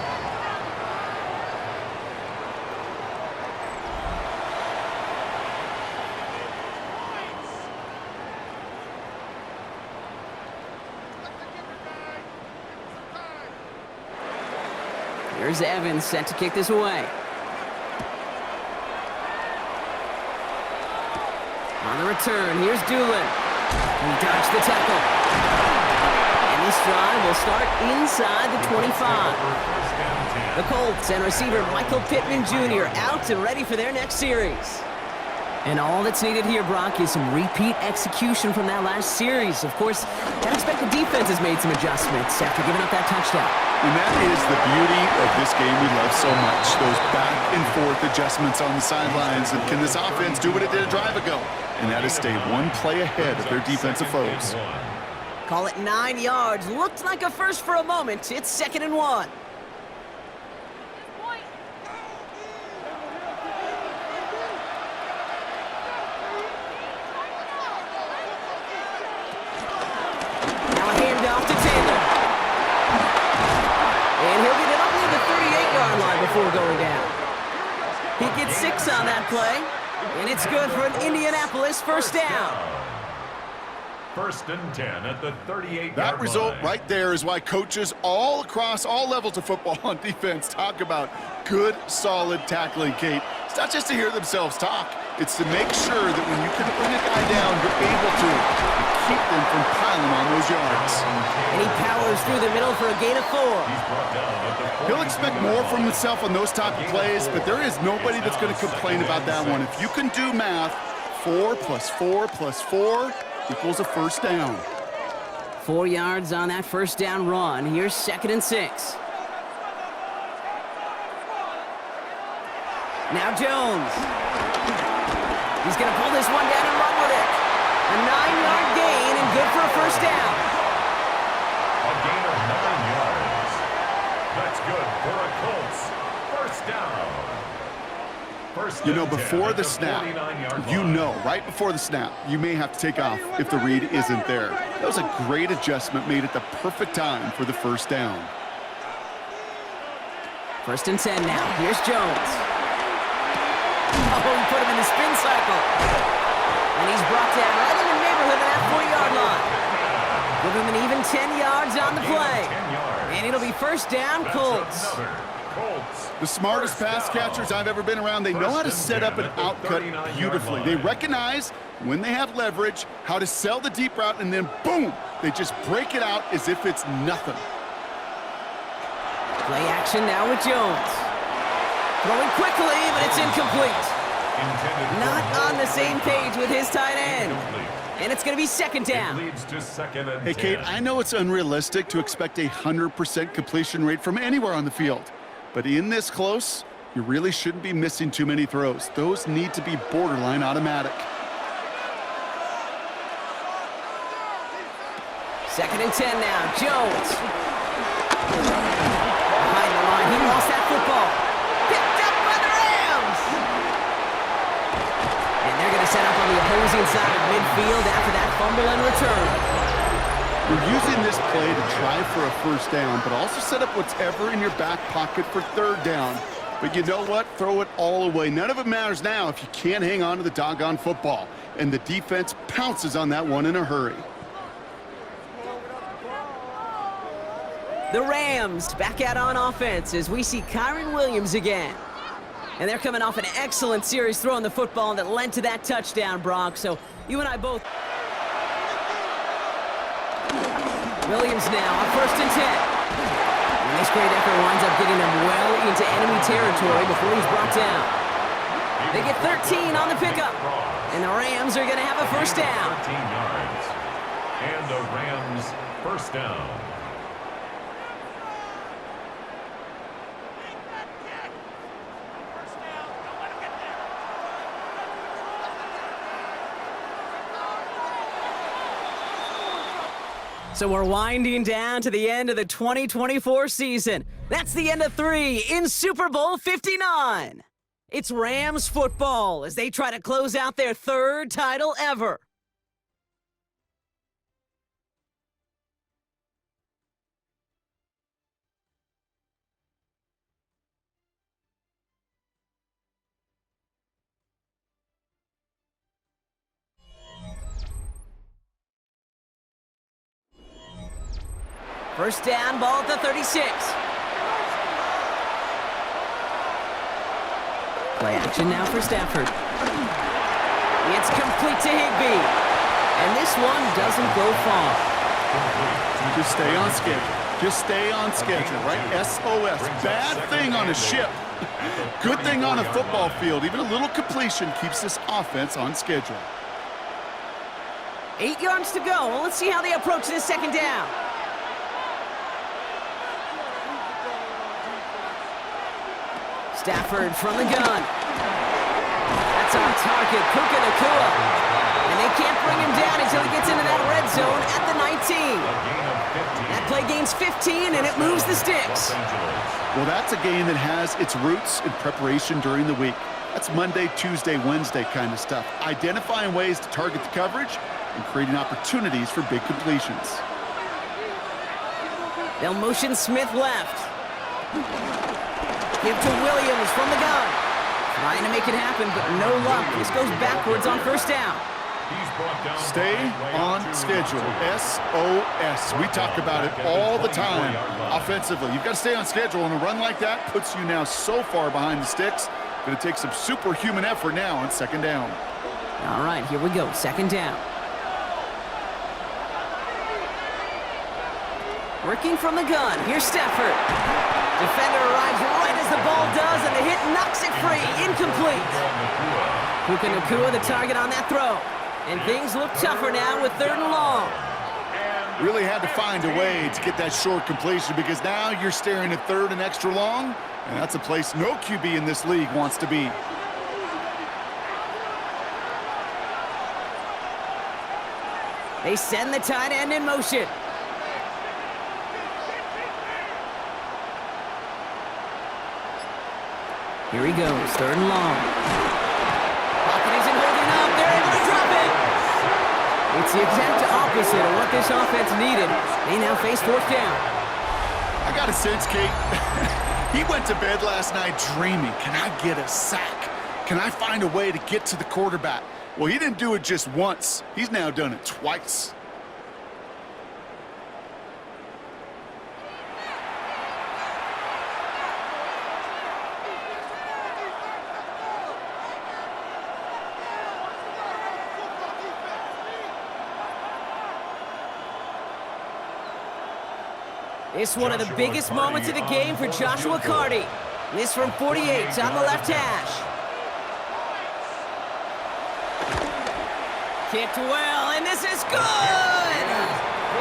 Here's Evans set to kick this away. On the return, here's Doolin. He dodged the tackle. And this drive will start inside the 25. The Colts and receiver Michael Pittman Jr. out and ready for their next series. And all that's needed here, Brock, is some repeat execution from that last series. Of course, I expect the defense has made some adjustments after giving up that touchdown. And that is the beauty of this game we love so much. Those back and forth adjustments on the sidelines. And can this offense do what it did a drive ago? And that is stay one play ahead of their defensive foes. Call it 9 yards. Looked like a first for a moment. It's 2nd and 1. Now a handoff to Taylor. And he'll get it up near the 38-yard line before going down. He gets 6 on that play. And it's good for an Indianapolis first down. 1st and 10 at the 38-yard That result line. right there is why coaches all across all levels of football on defense talk about good, solid tackling, Kate. It's not just to hear themselves talk. It's to make sure that when you can bring a guy down, you're able to keep them from piling on those yards. And he powers through the middle for a gain of 4. He's brought down at the He'll expect more from himself on those type of plays, but there is nobody that's going to complain about that one. If you can do math, 4 plus 4 plus 4 equals a first down. 4 yards on that first down run. Here's 2nd and 6. Now Jones. He's going to pull this one down and run with it. A 9-yard gain and good for a first down. A gain of 9 yards. That's good for a Colts first down. You know, before the snap, right before the snap, you may have to take off if the read isn't there. That was a great adjustment made at the perfect time for the first down. 1st and 10 now. Here's Jones. Oh, he put him in the spin cycle. And he's brought down right in the neighborhood of that 4-yard line. Give him an even 10 yards on the play. And it'll be first down, Colts. The smartest pass catchers I've ever been around, they know how to set up an outcut beautifully. They recognize when they have leverage, how to sell the deep route, and then boom, they just break it out as if it's nothing. Play action now with Jones. Throwing quickly, but it's incomplete. Not on the same page with his tight end. And it's going to be 2nd down. It leads to 2nd and 10. Hey, Kate, I know it's unrealistic to expect a 100% completion rate from anywhere on the field. But in this close, you really shouldn't be missing too many throws. Those need to be borderline automatic. 2nd and 10 now. Jones. Behind the line. He lost that football. Picked up by the Rams. And they're going to set up on the opposing side of midfield after that fumble and return. You're using this play to try for a first down, but also set up whatever in your back pocket for 3rd down. But you know what? Throw it all away. None of it matters now if you can't hang on to the doggone football. And the defense pounces on that one in a hurry. The Rams back out on offense as we see Kyron Williams again. And they're coming off an excellent series throwing the football that led to that touchdown, Brock. So you and I both... Williams now on 1st and 10. And this great effort winds up getting them well into enemy territory before he's brought down. They get 13 on the pickup. And the Rams are going to have a first down. 13 yards. And the Rams first down. So we're winding down to the end of the 2024 season. That's the end of 3 in Super Bowl 59. It's Rams football as they try to close out their 3rd title ever. First down, ball at the 36. Play action now for Stafford. It's complete to Higbee. And this one doesn't go far. Just stay on schedule. Just stay on schedule, right? SOS. Bad thing on a ship. Good thing on a football field. Even a little completion keeps this offense on schedule. 8 yards to go. Well, let's see how they approach this second down. Stafford from the gun. That's on target, Puka Nacua. And they can't bring him down until he gets into that red zone at the 19. That play gains 15, and it moves the sticks. Well, that's a game that has its roots in preparation during the week. That's Monday, Tuesday, Wednesday kind of stuff. Identifying ways to target the coverage and creating opportunities for big completions. They'll motion Smith left. Give to Williams from the gun. Trying to make it happen, but no luck. This goes backwards on first down. Stay on schedule. SOS. We talk about it all the time offensively. You've got to stay on schedule, and a run like that puts you now so far behind the sticks. Going to take some superhuman effort now on second down. All right, here we go. Second down. Working from the gun. Here's Stafford. Defender arrives right as the ball does, and the hit knocks it free. Incomplete. Puka Nacua the target on that throw. And things look tougher now with 3rd and long. Really had to find a way to get that short completion because now you're staring at 3rd and extra long, and that's a place no QB in this league wants to be. They send the tight end in motion. Here he goes, 3rd and long. Pocket isn't holding up. They're able to drop it. It's the exact opposite of what this offense needed. They now face 4th down. I got a sense, Kate. He went to bed last night dreaming, can I get a sack? Can I find a way to get to the quarterback? Well, he didn't do it just once. He's now done it twice. It's one of the biggest moments of the game for Joshua Carty. This from 48 on the left hash. Kicked well, and this is good!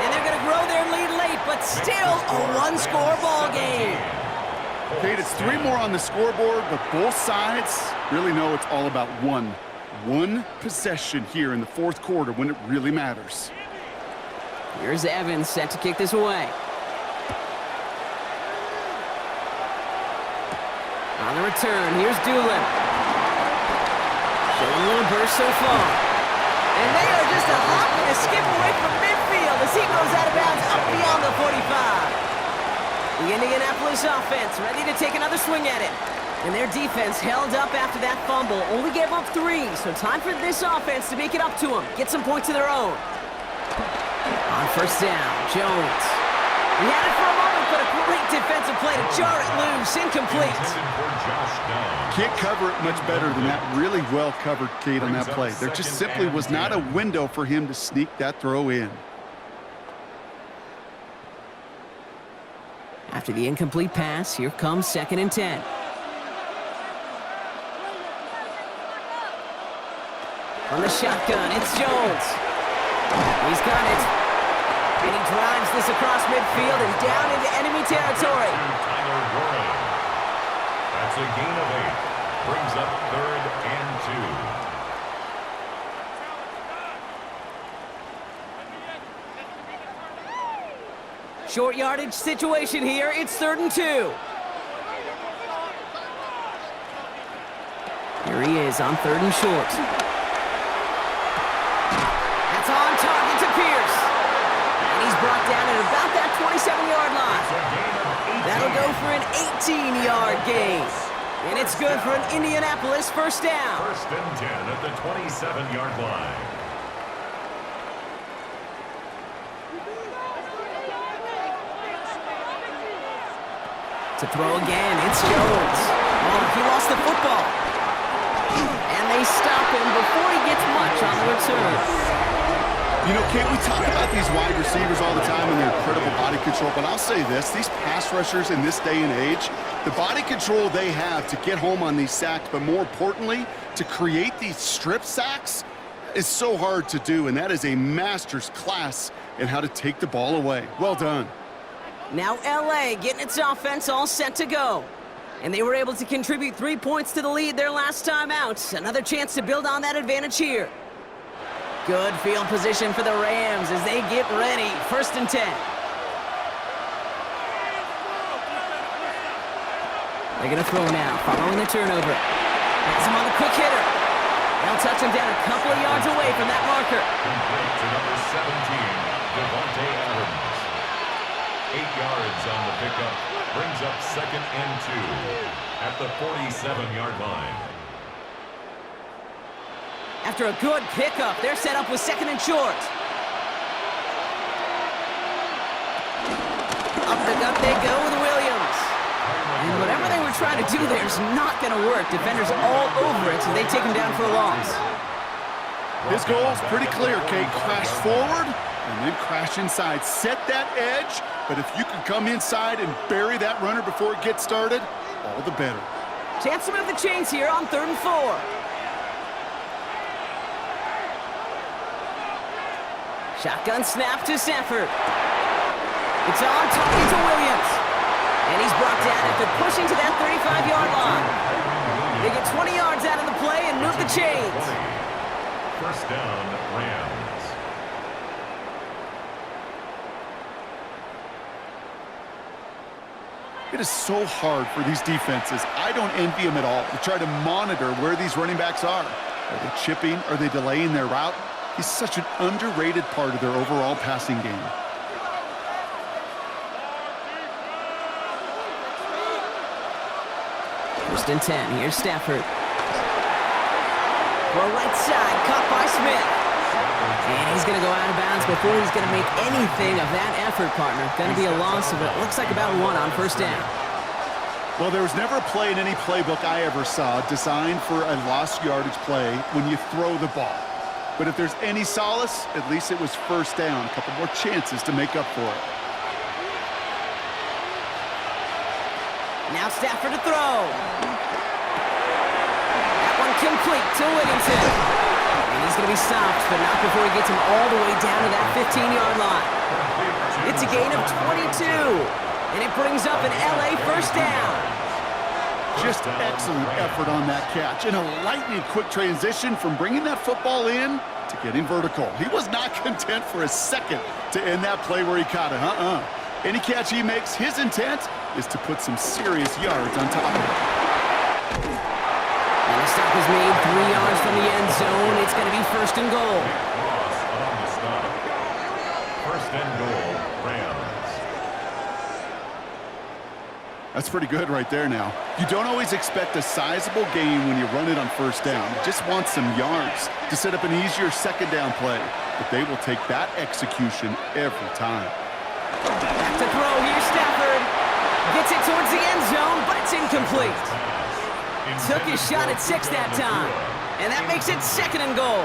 And they're going to grow their lead late, but still a one-score ball game. Kate, it's 3 more on the scoreboard, but both sides really know it's all about one possession here in the 4th quarter when it really matters. Here's Evans set to kick this away. On the return, here's Doolin. Showing a little burst so far. And they are just a hop and a skip away from midfield as he goes out of bounds up beyond the 45. The Indianapolis offense ready to take another swing at it. And their defense held up after that fumble. Only gave up 3, so time for this offense to make it up to them. Get some points of their own. On first down, Jones. He had it for a moment, but a great defensive play to jar it loose. Incomplete. Can't cover it much better than that. Really well covered, Kate, on that play. There just simply was not a window for him to sneak that throw in. After the incomplete pass, here comes 2nd and 10. From the shotgun, it's Jones. He's got it. And he drives this across midfield and down into enemy territory. That's a gain of 8. Brings up 3rd and 2. short yardage situation here. It's 3rd and 2. Here he is on 3rd and short. That's on target to Pierce. And he's brought down at about that 27-yard line. That'll go for an 18-yard gain. And it's good for an Indianapolis first down. 1st and 10 at the 27-yard line. To throw again, it's Jones. Oh, he lost the football. And they stop him before he gets much on the return. You know, Kate, we talk about these wide receivers all the time and their incredible body control, but I'll say this, these pass rushers in this day and age, the body control they have to get home on these sacks, but more importantly, to create these strip sacks is so hard to do, and that is a master's class in how to take the ball away. Well done. Now LA getting its offense all set to go. And they were able to contribute 3 points to the lead their last time out. Another chance to build on that advantage here. Good field position for the Rams as they get ready. 1st and 10. They're going to throw now, following the turnover. Has him on the quick hitter. They'll touch him down a couple of yards away from that marker. Complete to number 17, Devontae Adams. 8 yards on the pickup. Brings up 2nd and 2 at the 47-yard line. After a good pickup, they're set up with 2nd and short. Up the gut they go with Williams. And whatever they were trying to do there is not going to work. Defenders all over it, so they take him down for a loss. His goal is pretty clear, Kate. Crash forward and then crash inside. Set that edge, but if you can come inside and bury that runner before it gets started, all the better. Chance to move the chains here on 3rd and 4. Shotgun snap to Stafford. It's on target to Williams. And he's brought down after pushing to that 35-yard line. They get 20 yards out of the play and move the chains. 1st down, Rams. It is so hard for these defenses. I don't envy them at all to try to monitor where these running backs are. Are they chipping? Are they delaying their route? He's such an underrated part of their overall passing game. First and 10. Here's Stafford. For a right side, caught by Smith. And he's going to go out of bounds before he's going to make anything of that effort, partner. Going to be a loss of, it looks like, about 1 on 1st down. Well, there was never a play in any playbook I ever saw designed for a lost yardage play when you throw the ball. But if there's any solace, at least it was 1st down. A couple more chances to make up for it. Now Stafford to throw. That one complete to Whittington. And he's going to be stopped, but not before he gets him all the way down to that 15-yard line. It's a gain of 22. And it brings up an LA first down. Just excellent effort on that catch. And a lightning quick transition from bringing that football in to getting vertical. He was not content for a second to end that play where he caught it. Any catch he makes, his intent is to put some serious yards on top of it. And the stop is made 3 yards from the end zone. It's going to be 1st and goal. Loss on the stop. 1st and goal, Rams. That's pretty good right there now. You don't always expect a sizable gain when you run it on 1st down. You just want some yards to set up an easier 2nd down play. But they will take that execution every time. Back to throw. Here's Stafford. Gets it towards the end zone, but it's incomplete. Took his shot at 6 that time. And that makes it 2nd and goal.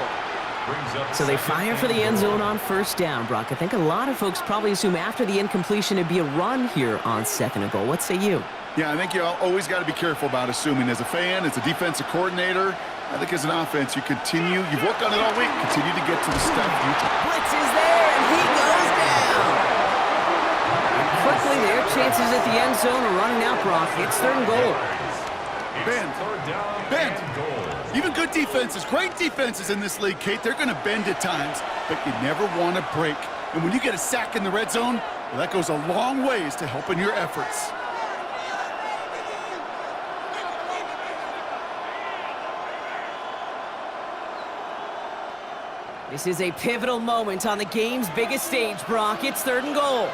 So they fire for the end zone on 1st down, Brock. I think a lot of folks probably assume after the incompletion it'd be a run here on 2nd and goal. What say you? Yeah, I think you always got to be careful about assuming. As a fan, as a defensive coordinator, I think as an offense, you've worked on it all week, continue to get to the stuff. Blitz is there, and he goes down. And quickly, their chances at the end zone are running out, Brock. It's 3rd and goal. Bend. Even good defenses, great defenses in this league, Kate, they're going to bend at times, but you never want to break. And when you get a sack in the red zone, Well, that goes a long ways to helping your efforts. This is a pivotal moment on the game's biggest stage, Brock. It's 3rd and goal.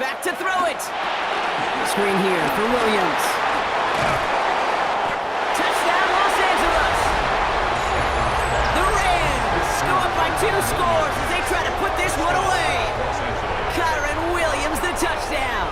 Back to throw it. Screen here for Williams. Touchdown, Los Angeles. The Rams go up by 2 scores as they try to put this one away. Kyron Williams, the touchdown.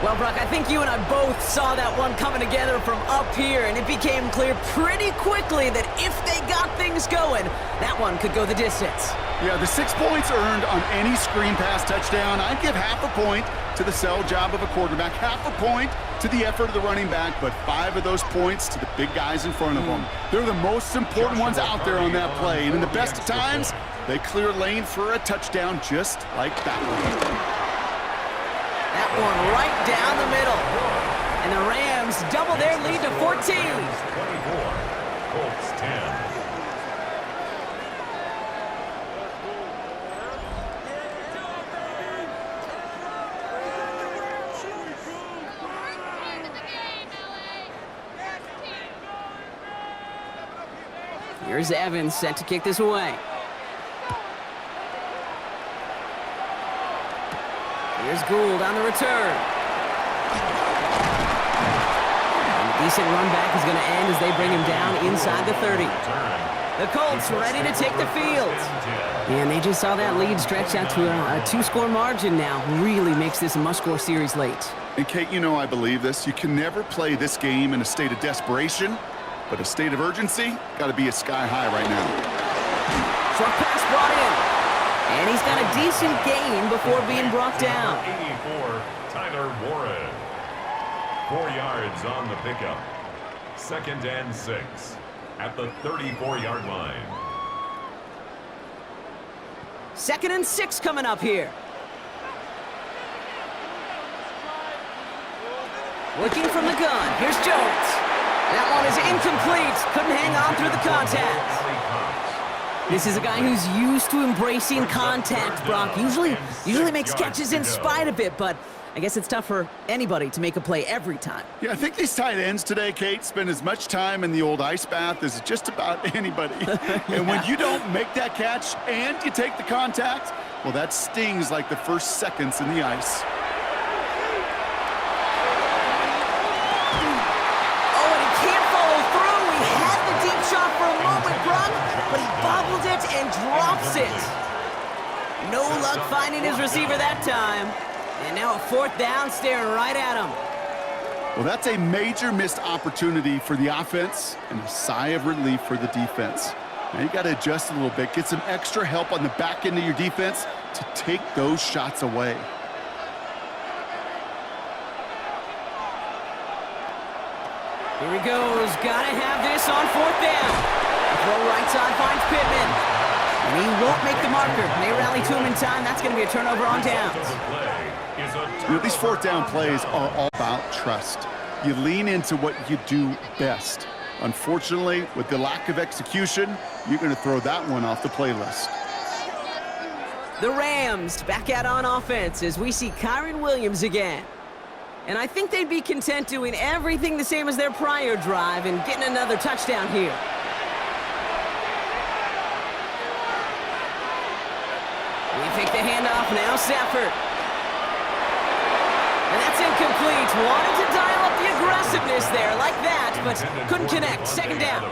Well, Brock, I think you and I both saw that one coming together from up here, and it became clear pretty quickly that if they got things going, that one could go the distance. Yeah, the 6 points earned on any screen pass touchdown. I'd give half a point to the sell job of a quarterback, half a point to the effort of the running back, but 5 of those points to the big guys in front of them. They're the most important ones out there on that play, and in the best of times, they clear lane for a touchdown just like that one. That one right down the middle. And the Rams double their lead to 14. 24, Colts 10. Here's Evans set to kick this away. Here's Gould on the return. And a decent run back is going to end as they bring him down inside the 30. The Colts ready to take the field. And they just saw that lead stretch out to a 2-score margin now. Really makes this a must-score series late. And Kate, you know I believe this. You can never play this game in a state of desperation, but a state of urgency got to be at sky high right now. Short pass brought in. And he's got a decent gain before being brought down. 84, Tyler Warren. 4 yards on the pickup. 2nd and 6 at the 34-yard line. 2nd and 6 coming up here. Looking from the gun. Here's Jones. That one is incomplete. Couldn't hang on through the contact. This is a guy who's used to embracing contact, Brock. Usually makes catches in spite of it, but I guess it's tough for anybody to make a play every time. Yeah, I think these tight ends today, Kate, spend as much time in the old ice bath as just about anybody. And when you don't make that catch and you take the contact, well, that stings like the first seconds in the ice. Oh, and he can't follow through. He had the deep shot for a moment, Brock, but he bobbled it and drops it. No luck finding his receiver that time. And now a 4th down staring right at him. Well, that's a major missed opportunity for the offense and a sigh of relief for the defense. Now you got to adjust a little bit, get some extra help on the back end of your defense to take those shots away. Here he goes. Gotta have this on 4th down. Throw right side finds Pittman. And he won't make the marker. They rally to him in time. That's going to be a turnover on downs. You know, these 4th down plays are all about trust. You lean into what you do best. Unfortunately, with the lack of execution, you're going to throw that one off the playlist. The Rams back out on offense as we see Kyron Williams again. And I think they'd be content doing everything the same as their prior drive and getting another touchdown here. We take the handoff now, Stafford. And that's incomplete. Wanted to dial up the aggressiveness there like that, but couldn't connect. 2nd down.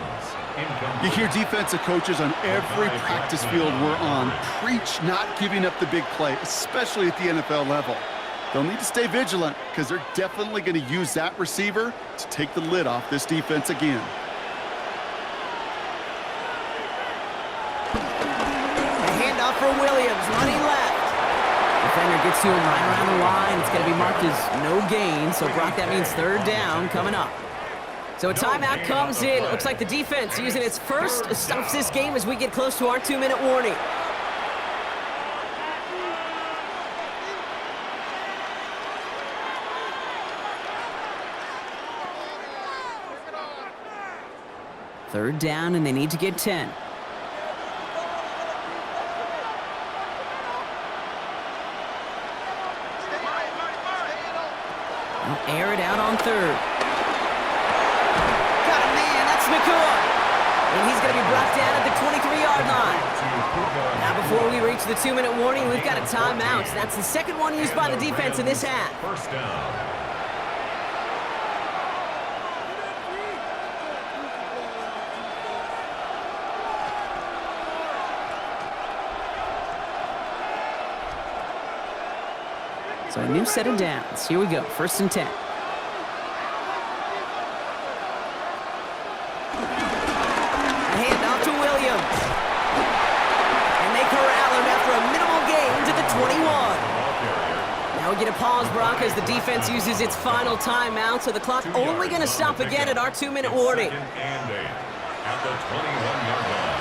You hear defensive coaches on every practice field we're on preach not giving up the big play, especially at the NFL level. They'll need to stay vigilant because they're definitely going to use that receiver to take the lid off this defense again. A handoff for Williams, running left. Defender gets to him right around the line. It's going to be marked as no gain, so Brock, that means 3rd down coming up. So a timeout comes in. It looks like the defense using its first stops this game as we get close to our 2-minute warning. Third down, and they need to get 10. third. Got a man, that's McCoy. And he's going to be brought down at the 23-yard line. Now, before we reach the 2-minute warning, we've got a timeout. That's the second one used by the defense in this half. First down. So a new set of downs. Here we go, 1st and 10. A handoff to Williams. And they corral him after a minimal gain to the 21. Now we get a pause, Brock, as the defense uses its final timeout, so the clock only going to stop again at our 2-minute warning. 2nd and 8 at the 21-yard line.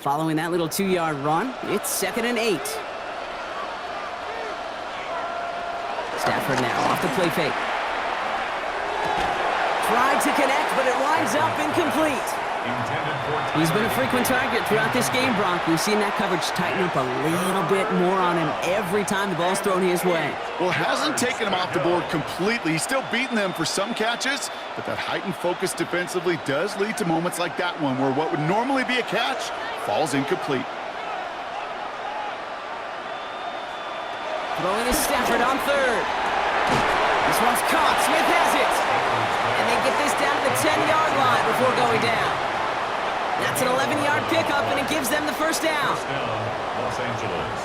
Following that little 2-yard run, it's 2nd and 8. Stafford now off the play fake. Tried to connect, but it winds up incomplete. He's been a frequent target throughout this game, Brock. We've seen that coverage tighten up a little bit more on him every time the ball's thrown his way. Well, hasn't taken him off the board completely. He's still beating them for some catches, but that heightened focus defensively does lead to moments like that one where what would normally be a catch falls incomplete. Throwing is Stafford on 3rd. This one's caught. Smith has it. And they get this down to the 10-yard line before going down. That's an 11-yard pickup, and it gives them the first down. First down, Los Angeles.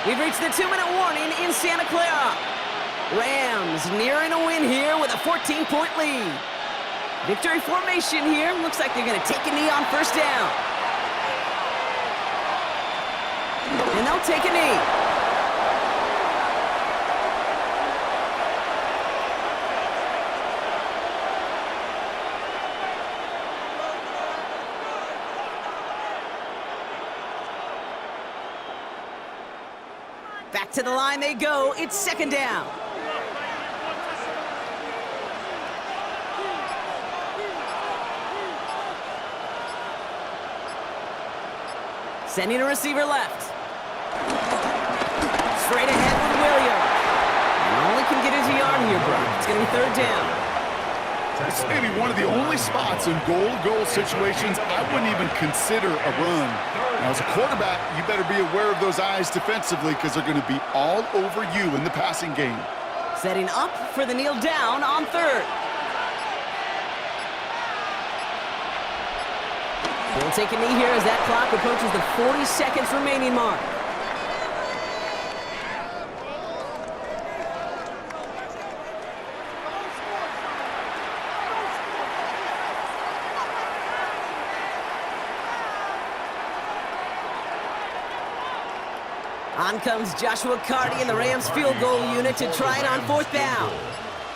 We've reached the 2-minute warning in Santa Clara. Rams nearing a win here with a 14-point lead. Victory formation here. Looks like they're going to take a knee on 1st down. And they'll take a knee. Back to the line they go. It's 2nd down. Sending a receiver left. Straight ahead with Williams. And all he can get is a yard here, bro. It's going to be 3rd down. This may be one of the only spots in goal situations I wouldn't even consider a run. Now, as a quarterback, you better be aware of those eyes defensively because they're going to be all over you in the passing game. Setting up for the kneel down on 3rd. We'll take a knee here as that clock approaches the 40 seconds remaining mark. On comes Joshua Carty and the Rams field goal unit to try it on 4th down.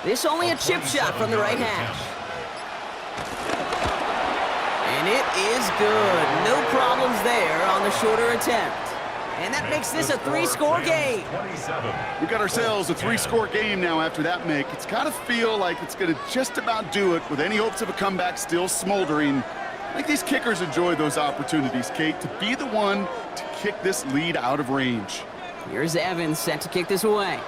This only a chip shot from the right hash. And it is good. No problems there on the shorter attempt. And that makes this a 3-score game. We've got ourselves a 3-score game now after that make. It's got to feel like it's going to just about do it with any hopes of a comeback still smoldering. I think these kickers enjoy those opportunities, Kate, to be the one to kick this lead out of range. Here's Evans set to kick this away.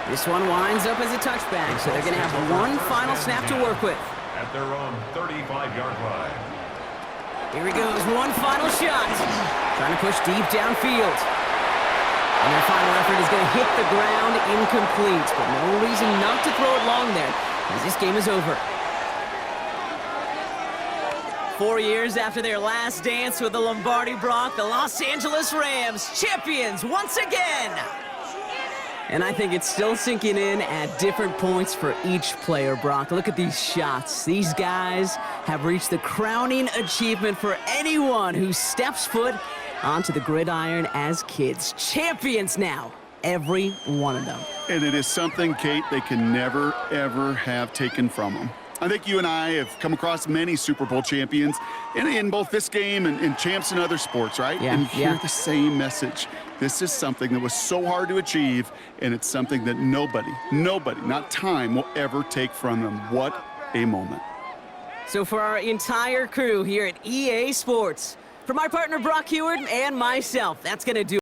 This one winds up as a touchback, so they're going to have one final snap to work with. At their own 35-yard line. Here he goes, one final shot. Trying to push deep downfield. And their final effort is going to hit the ground incomplete, but no reason not to throw it long there, as this game is over. 4 years after their last dance with the Lombardi Brock, the Los Angeles Rams, champions once again. And I think it's still sinking in at different points for each player, Brock. Look at these shots. These guys have reached the crowning achievement for anyone who steps foot onto the gridiron as kids. Champions now, every one of them. And it is something, Kate, they can never, ever have taken from them. I think you and I have come across many Super Bowl champions in both this game and champs in other sports, right? Yeah, and hear the same message. This is something that was so hard to achieve, and it's something that nobody, not time, will ever take from them. What a moment. So for our entire crew here at EA Sports, from our partner Brock Heward and myself, that's going to do